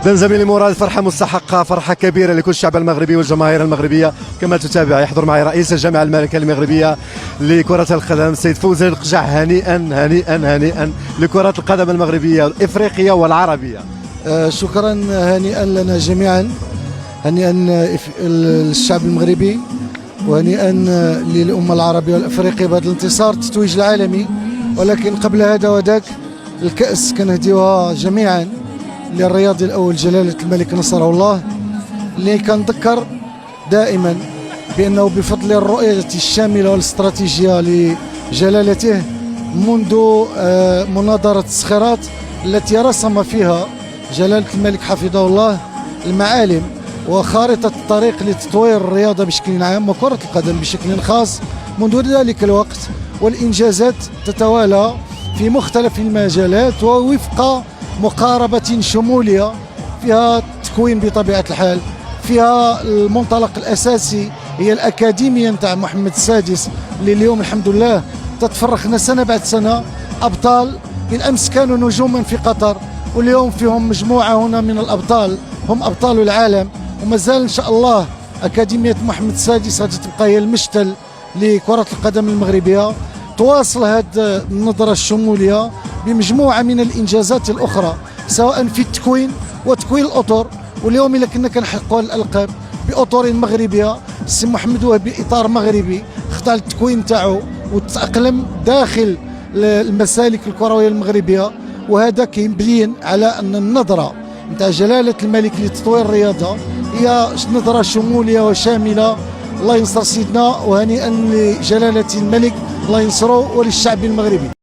إذن زميلي مراد، فرحة مستحقة، فرحة كبيرة لكل الشعب المغربي والجماهير المغربية كما تتابع. يحضر معي رئيس الجامعة الملكية المغربية لكرة القدم السيد فوزي القجع. هنيئا هنيئا هنيئا لكرة القدم المغربية الإفريقية والعربية. شكرا، هنيئا لنا جميعا، هنيئا للشعب المغربي، وهنيئا للأمة العربية والأفريقية بهذا الانتصار التتويج العالمي. ولكن قبل هذا وذاك الكأس كنهديوها جميعا للرياضي الأول جلالة الملك نصره الله، اللي كنذكر دائما بأنه بفضل الرؤية الشاملة والاستراتيجية لجلالته منذ مناظرة الصخيرات التي رسم فيها جلالة الملك حفظه الله المعالم وخارطة الطريق لتطوير الرياضة بشكل عام وكرة القدم بشكل خاص منذ ذلك الوقت، والإنجازات تتوالى في مختلف المجالات ووفق مقاربة شمولية فيها تكوين بطبيعة الحال. فيها المنطلق الأساسي هي الأكاديمية نتاع محمد السادس اللي اليوم الحمد لله تتفرخنا سنة بعد سنة أبطال. بالأمس كانوا نجوما في قطر، واليوم فيهم مجموعة هنا من الأبطال هم أبطال العالم، ومازال إن شاء الله أكاديمية محمد السادس غتبقى هي المشتل لكرة القدم المغربية. تواصل هذه النظرة الشمولية بمجموعة من الإنجازات الأخرى سواء في التكوين وتكوين الأطر، واليوم إلا كنا كنحققوا الألقاب بأطر مغربية. السي محمد وهبي إطار مغربي خضع للتكوين تاعو وتأقلم داخل المسالك الكروية المغربية، وهذا كيبين على أن النظرة نتاع جلالة الملك لتطوير الرياضة هي نظرة شمولية وشاملة. الله ينصر سيدنا، وهنيئا لجلالة الملك، الله ينصره وللشعب المغربي.